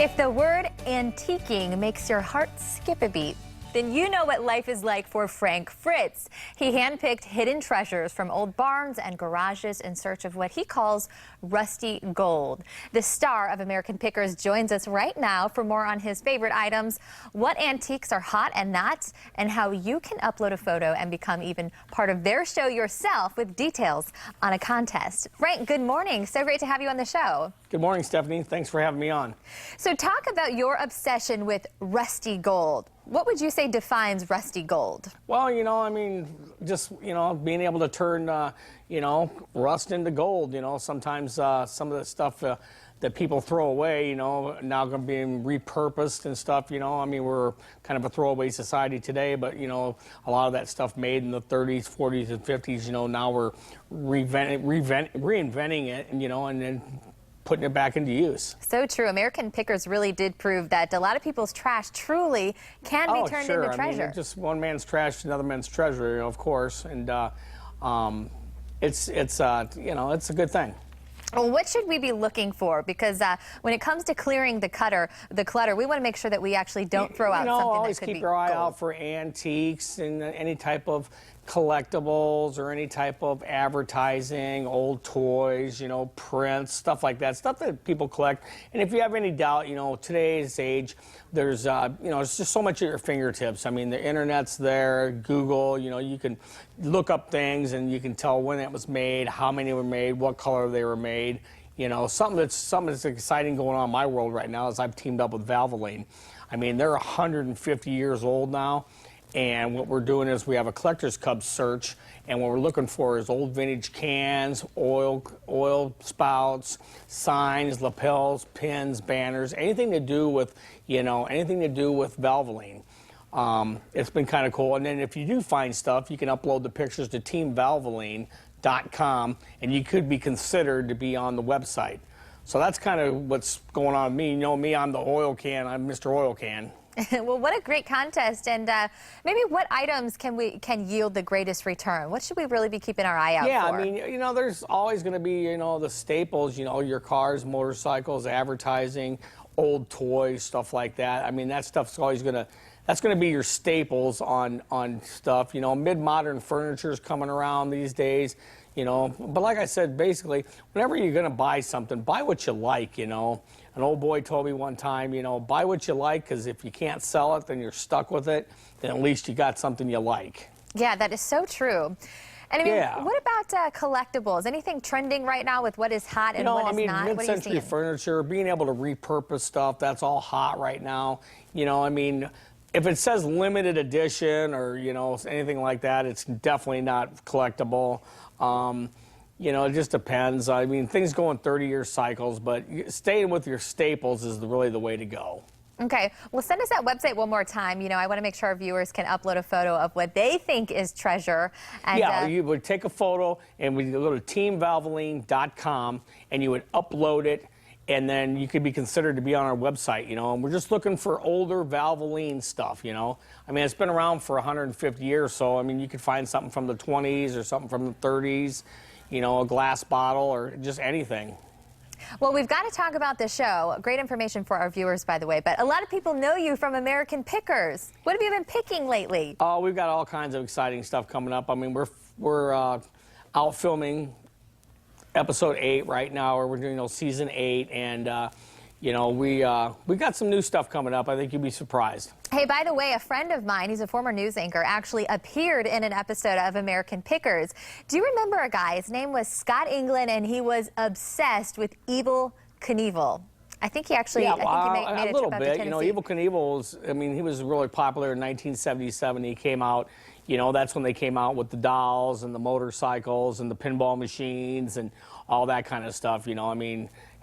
If the word antiquing makes your heart skip a beat, then you know what life is like for Frank Fritz. He handpicked hidden treasures from old barns and garages in search of what he calls rusty gold. The star of American Pickers joins us right now for more on his favorite items, what antiques are hot and not, and how you can upload a photo and become even part of their show yourself with details on a contest. Frank, good morning. So great to have you on the show. Good morning, Stephanie. Thanks for having me on. So talk about your obsession with rusty gold. What would you say defines rusty gold? Well, just, being able to turn, rust into gold. Sometimes some of the stuff that people throw away, now going to be repurposed and stuff, we're kind of a throwaway society today, but, a lot of that stuff made in the 30s, 40s, and 50s, now we're reinventing it, and then putting it back into use. So true. American Pickers really did prove that a lot of people's trash truly can be turned into treasure. Just one man's trash is another man's treasure, of course, and it's a good thing. Well, what should we be looking for? Because when it comes to clearing the clutter, we want to make sure that we actually don't throw out something that could be always keep your eye out for antiques and any type of collectibles or any type of advertising, old toys, prints, stuff like that, stuff that people collect. And if you have any doubt, today's age, there's, it's just so much at your fingertips. I mean, the internet's there, Google, you can look up things and you can tell when it was made, how many were made, what color they were made. Something that's exciting going on in my world right now is I've teamed up with Valvoline. I mean, they're 150 years old now. And what we're doing is we have a collector's cub search, and what we're looking for is old vintage cans, oil spouts, signs, lapels, pins, banners, anything to do with, Valvoline. It's been kind of cool. And then if you do find stuff, you can upload the pictures to teamvalvoline.com, and you could be considered to be on the website. So that's kind of what's going on with me. Me, I'm the oil can. I'm Mr. Oil Can. Well, what a great contest, and maybe what items can yield the greatest return? What should we really be keeping our eye out for? Yeah, there's always going to be, the staples, your cars, motorcycles, advertising, old toys, stuff like that. I mean, that stuff's always that's going to be your staples on stuff. Mid-modern furniture is coming around these days. But like I said, basically, whenever you're going to buy something, buy what you like, An old boy told me one time, buy what you like, because if you can't sell it, then you're stuck with it. Then at least you got something you like. Yeah, that is so true. And what about collectibles? Anything trending right now with what is hot and what is not? Mid-century furniture, being able to repurpose stuff, that's all hot right now. If it says limited edition or, anything like that, it's definitely not collectible. It just depends. I mean, things go in 30-year cycles, but staying with your staples is really the way to go. Okay. Well, send us that website one more time. I want to make sure our viewers can upload a photo of what they think is treasure. And, you would take a photo, and we go to teamvalvoline.com, and you would upload it, and then you could be considered to be on our website, and we're just looking for older Valvoline stuff, it's been around for 150 years, so, you could find something from the 20s or something from the 30s, a glass bottle or just anything. Well, we've got to talk about the show. Great information for our viewers, by the way, but a lot of people know you from American Pickers. What have you been picking lately? Oh, we've got all kinds of exciting stuff coming up. We're out filming episode 8 right now, or we're doing season 8, and we got some new stuff coming up. I think you'll be surprised. Hey, by the way, a friend of mine, he's a former news anchor, actually appeared in an episode of American Pickers. Do you remember a guy? His name was Scott England, and he was obsessed with Evel Knievel. I think he actually, made a little trip out to bit. Tennessee. Evel Knievel was, he was really popular in 1977. He came out, that's when they came out with the dolls and the motorcycles and the pinball machines and all that kind of stuff,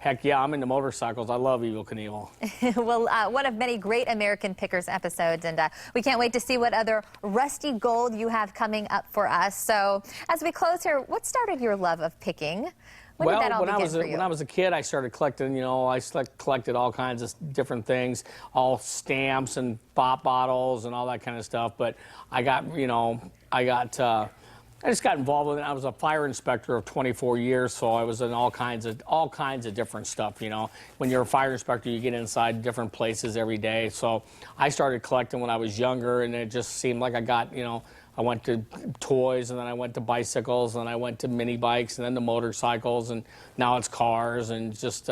Heck yeah, I'm into motorcycles. I love Evel Knievel. Well, one of many great American Pickers episodes, and we can't wait to see what other rusty gold you have coming up for us. So, as we close here, what started your love of picking? When did that all begin for you? When I was a kid, I started collecting, I collected all kinds of different things, all stamps and pop bottles and all that kind of stuff. But I got, I just got involved with it. I was a fire inspector of 24 years, so I was in all kinds of different stuff. You know, when you're a fire inspector, you get inside different places every day. So I started collecting when I was younger, and it just seemed like I got, you know, I went to toys, and then I went to bicycles, and I went to mini bikes, and then to motorcycles, and now it's cars, and just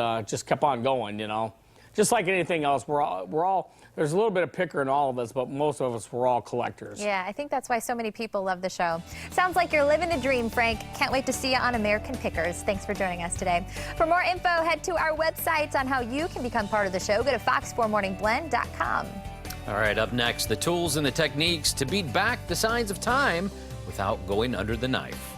kept on going. You know, just like anything else, we're all. There's a little bit of picker in all of us, but most of us, we're all collectors. Yeah, I think that's why so many people love the show. Sounds like you're living the dream, Frank. Can't wait to see you on American Pickers. Thanks for joining us today. For more info, head to our website on how you can become part of the show. Go to fox4morningblend.com. All right, up next, the tools and the techniques to beat back the signs of time without going under the knife.